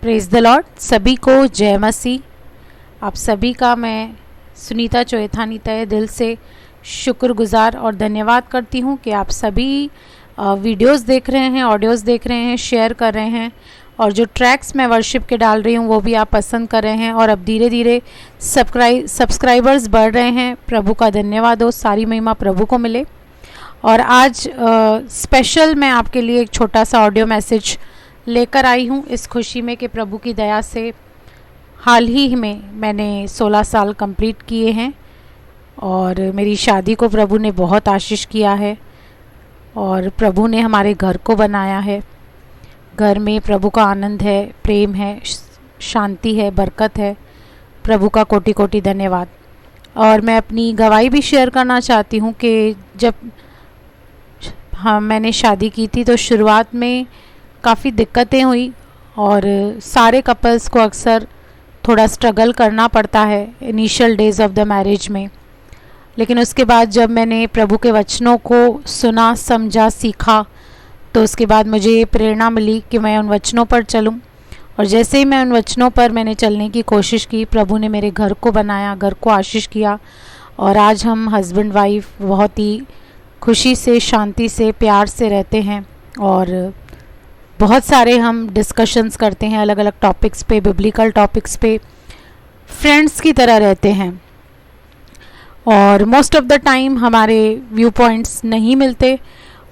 Praise the Lord. सभी को जय मसीह। आप सभी का मैं सुनीता चोएथानी तहे दिल से शुक्रगुजार और धन्यवाद करती हूँ कि आप सभी वीडियोस देख रहे हैं, ऑडियोस देख रहे हैं, शेयर कर रहे हैं और जो ट्रैक्स मैं वर्शिप के डाल रही हूँ वो भी आप पसंद कर रहे हैं और अब धीरे धीरे सब्सक्राइबर्स बढ़ रहे हैं। प्रभु का धन्यवाद हो, सारी महिमा प्रभु को मिले। और आज स्पेशल मैं आपके लिए एक छोटा सा ऑडियो मैसेज लेकर आई हूँ इस खुशी में कि प्रभु की दया से हाल ही में मैंने 16 साल कंप्लीट किए हैं और मेरी शादी को प्रभु ने बहुत आशीष किया है और प्रभु ने हमारे घर को बनाया है। घर में प्रभु का आनंद है, प्रेम है, शांति है, बरकत है। प्रभु का कोटि कोटि धन्यवाद। और मैं अपनी गवाही भी शेयर करना चाहती हूँ कि जब मैंने शादी की थी तो शुरुआत में काफ़ी दिक्कतें हुई और सारे कपल्स को अक्सर थोड़ा स्ट्रगल करना पड़ता है initial days of the marriage में। लेकिन उसके बाद जब मैंने प्रभु के वचनों को सुना, समझा, सीखा तो उसके बाद मुझे ये प्रेरणा मिली कि मैं उन वचनों पर चलूं। और जैसे ही मैं उन वचनों पर मैंने चलने की कोशिश की, प्रभु ने मेरे घर को बनाया, घर को आशीष किया और आज हम हस्बैंड वाइफ बहुत ही खुशी से, शांति से, प्यार से रहते हैं और बहुत सारे हम डिस्कशंस करते हैं अलग अलग टॉपिक्स पे, बिब्लिकल टॉपिक्स पे, फ्रेंड्स की तरह रहते हैं। और मोस्ट ऑफ द टाइम हमारे व्यू पॉइंट्स नहीं मिलते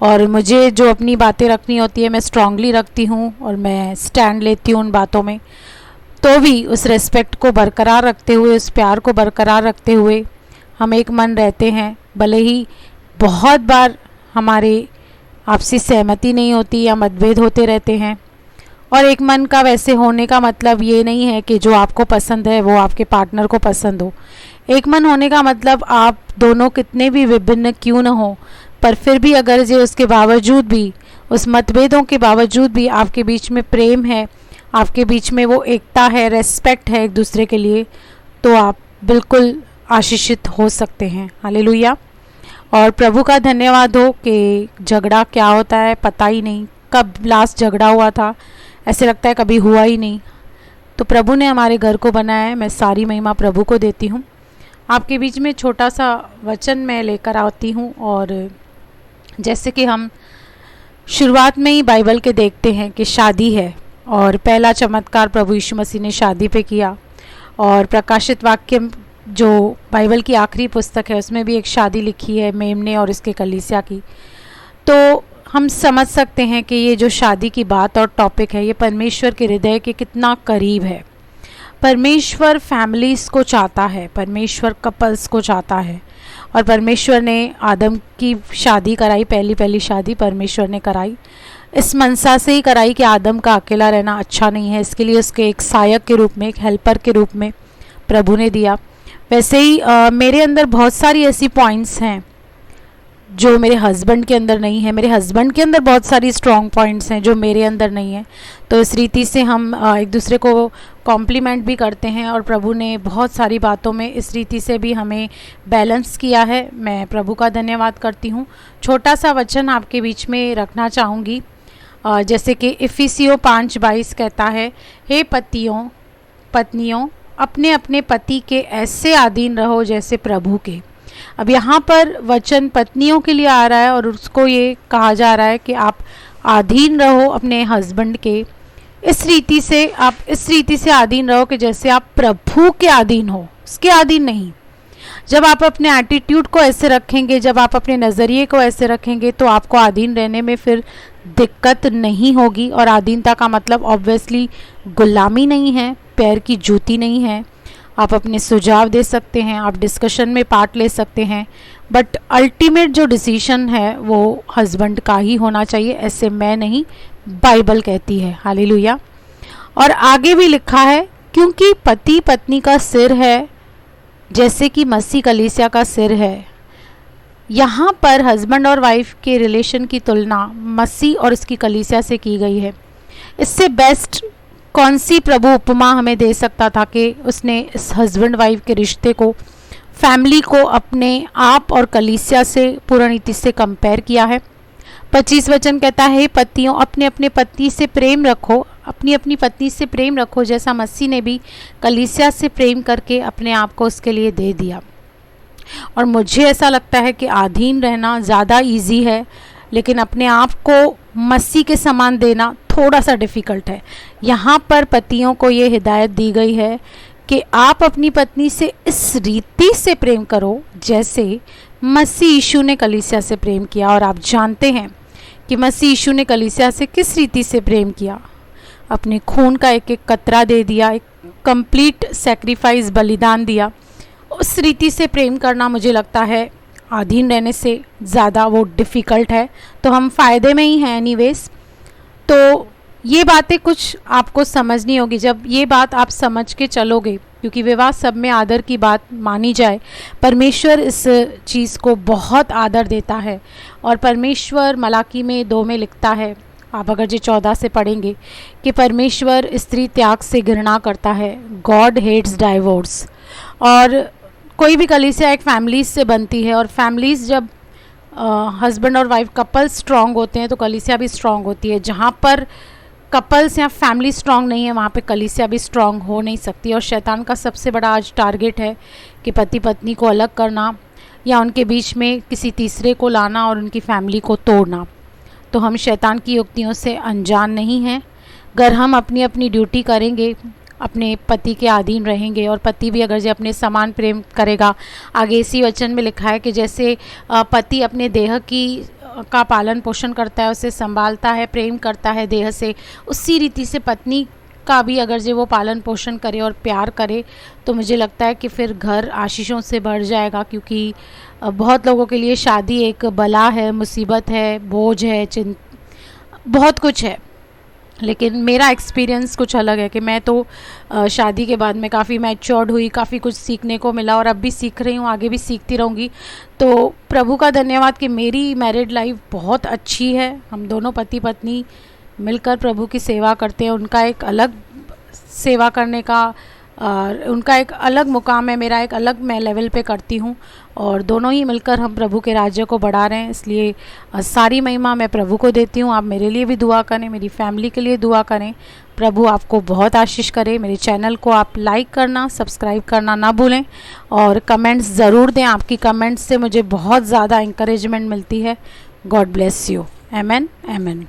और मुझे जो अपनी बातें रखनी होती है मैं स्ट्रांगली रखती हूँ और मैं स्टैंड लेती हूँ उन बातों में। तो भी उस रेस्पेक्ट को बरकरार रखते हुए, उस प्यार को बरकरार रखते हुए हम एक मन रहते हैं। भले ही बहुत बार हमारे आपसी सहमति नहीं होती या मतभेद होते रहते हैं। और एक मन का वैसे होने का मतलब ये नहीं है कि जो आपको पसंद है वो आपके पार्टनर को पसंद हो। एक मन होने का मतलब आप दोनों कितने भी विभिन्न क्यों न हो, पर फिर भी अगर जो उसके बावजूद भी, उस मतभेदों के बावजूद भी आपके बीच में प्रेम है, आपके बीच में वो एकता है, रेस्पेक्ट है एक दूसरे के लिए, तो आप बिल्कुल आशीषित हो सकते हैं। हालेलुया। और प्रभु का धन्यवाद हो कि झगड़ा क्या होता है पता ही नहीं, कब लास्ट झगड़ा हुआ था ऐसे लगता है कभी हुआ ही नहीं। तो प्रभु ने हमारे घर को बनाया है, मैं सारी महिमा प्रभु को देती हूँ। आपके बीच में छोटा सा वचन मैं लेकर आती हूँ और जैसे कि हम शुरुआत में ही बाइबल के देखते हैं कि शादी है और पहला चमत्कार प्रभु यीशु मसीह ने शादी पे किया और प्रकाशित वाक्य जो बाइबल की आखिरी पुस्तक है उसमें भी एक शादी लिखी है मेमने और इसके कलीसिया की। तो हम समझ सकते हैं कि ये जो शादी की बात और टॉपिक है ये परमेश्वर के हृदय के कितना करीब है। परमेश्वर फैमिलीज़ को चाहता है, परमेश्वर कपल्स को चाहता है और परमेश्वर ने आदम की शादी कराई, पहली शादी परमेश्वर ने कराई। इस मनसा से ही कराई कि आदम का अकेला रहना अच्छा नहीं है, इसके लिए उसके एक सहायक के रूप में, एक हेल्पर के रूप में प्रभु ने दिया। वैसे ही मेरे अंदर बहुत सारी ऐसी पॉइंट्स हैं जो मेरे हस्बैंड के अंदर नहीं है, मेरे हस्बैंड के अंदर बहुत सारी स्ट्रॉन्ग पॉइंट्स हैं जो मेरे अंदर नहीं है। तो इस रीति से हम एक दूसरे को कॉम्प्लीमेंट भी करते हैं और प्रभु ने बहुत सारी बातों में इस रीति से भी हमें बैलेंस किया है। मैं प्रभु का धन्यवाद करती हूँ। छोटा सा वचन आपके बीच में रखना चाहूँगी, जैसे कि इफिसियों 5:22 कहता है, हे पत्नियों अपने अपने पति के ऐसे अधीन रहो जैसे प्रभु के। अब यहाँ पर वचन पत्नियों के लिए आ रहा है और उसको ये कहा जा रहा है कि आप अधीन रहो अपने हस्बैंड के। इस रीति से अधीन रहो कि जैसे आप प्रभु के अधीन हो, उसके अधीन नहीं। जब आप अपने एटीट्यूड को ऐसे रखेंगे, जब आप अपने नज़रिए को ऐसे रखेंगे तो आपको अधीन रहने में फिर दिक्कत नहीं होगी। और अधीनता का मतलब ऑब्वियसली गुलामी नहीं है, पैर की जूती नहीं है। आप अपने सुझाव दे सकते हैं, आप डिस्कशन में पार्ट ले सकते हैं, बट अल्टीमेट जो डिसीजन है वो हस्बैंड का ही होना चाहिए। ऐसे मैं नहीं, बाइबल कहती है। हालेलुया। और आगे भी लिखा है, क्योंकि पति पत्नी का सिर है जैसे कि मसीह कलीसिया का सिर है। यहाँ पर हस्बैंड और वाइफ के रिलेशन की तुलना मसीह और उसकी कलीसिया से की गई है। इससे बेस्ट कौन सी प्रभु उपमा हमें दे सकता था कि उसने इस हस्बैंड वाइफ के रिश्ते को, फैमिली को अपने आप और कलीसिया से पूर्ण रीति से कंपेयर किया है। 25 वचन कहता है, पतियों अपने अपने पति से प्रेम रखो, अपनी अपनी पत्नी से प्रेम रखो, जैसा मसीह ने भी कलीसिया से प्रेम करके अपने आप को उसके लिए दे दिया। और मुझे ऐसा लगता है कि अधीन रहना ज़्यादा इजी है, लेकिन अपने आप को मसीह के समान देना थोड़ा सा डिफ़िकल्ट है। यहाँ पर पतियों को ये हिदायत दी गई है कि आप अपनी पत्नी से इस रीति से प्रेम करो जैसे मसीह यीशु ने कलीसिया से प्रेम किया। और आप जानते हैं कि मसीह यीशु ने कलीसिया से किस रीति से प्रेम किया, अपने खून का एक एक कतरा दे दिया, एक कंप्लीट सेक्रीफाइस बलिदान दिया। उस रीति से प्रेम करना मुझे लगता है अधीन रहने से ज़्यादा वो डिफ़िकल्ट है, तो हम फ़ायदे में ही हैं एनीवेज। तो ये बातें कुछ आपको समझनी होगी। जब ये बात आप समझ के चलोगे, क्योंकि विवाह सब में आदर की बात मानी जाए, परमेश्वर इस चीज़ को बहुत आदर देता है। और परमेश्वर मलाकी में 2 में लिखता है, आप अगर जो 14 से पढ़ेंगे, कि परमेश्वर स्त्री त्याग से घृणा करता है, गॉड हेट्स डाइवोर्स। और कोई भी कलीसिया एक फैमिलीज से बनती है, और फैमिलीज जब हस्बैंड और वाइफ कपल्स स्ट्रांग होते हैं तो कलीसिया भी स्ट्रांग होती है। जहाँ पर कपल्स या फैमिली स्ट्रांग नहीं है, वहाँ पे कलीसिया भी स्ट्रांग हो नहीं सकती। और शैतान का सबसे बड़ा आज टारगेट है कि पति पत्नी को अलग करना या उनके बीच में किसी तीसरे को लाना और उनकी फैमिली को तोड़ना। तो हम शैतान की युक्तियों से अनजान नहीं हैं। अगर हम अपनी अपनी ड्यूटी करेंगे, अपने पति के अधीन रहेंगे, और पति भी अगर जो अपने समान प्रेम करेगा, आगे इसी वचन में लिखा है कि जैसे पति अपने देह का पालन पोषण करता है, उसे संभालता है, प्रेम करता है देह से, उसी रीति से पत्नी का भी अगर जो वो पालन पोषण करे और प्यार करे, तो मुझे लगता है कि फिर घर आशीषों से भर जाएगा। क्योंकि बहुत लोगों के लिए शादी एक बला है, मुसीबत है, बोझ है, बहुत कुछ है। लेकिन मेरा एक्सपीरियंस कुछ अलग है कि मैं तो शादी के बाद में काफ़ी मैच्योर्ड हुई, काफ़ी कुछ सीखने को मिला, और अब भी सीख रही हूँ, आगे भी सीखती रहूँगी। तो प्रभु का धन्यवाद कि मेरी मैरिड लाइफ बहुत अच्छी है। हम दोनों पति पत्नी मिलकर प्रभु की सेवा करते हैं। उनका एक अलग सेवा करने का उनका एक अलग मुकाम है, मेरा एक अलग मैं लेवल पे करती हूँ, और दोनों ही मिलकर हम प्रभु के राज्य को बढ़ा रहे हैं। इसलिए सारी महिमा मैं प्रभु को देती हूँ। आप मेरे लिए भी दुआ करें, मेरी फैमिली के लिए दुआ करें। प्रभु आपको बहुत आशीष करे। मेरे चैनल को आप लाइक करना, सब्सक्राइब करना ना भूलें, और कमेंट्स ज़रूर दें। आपकी कमेंट्स से मुझे बहुत ज़्यादा इंकरेजमेंट मिलती है। God bless you. Amen, amen.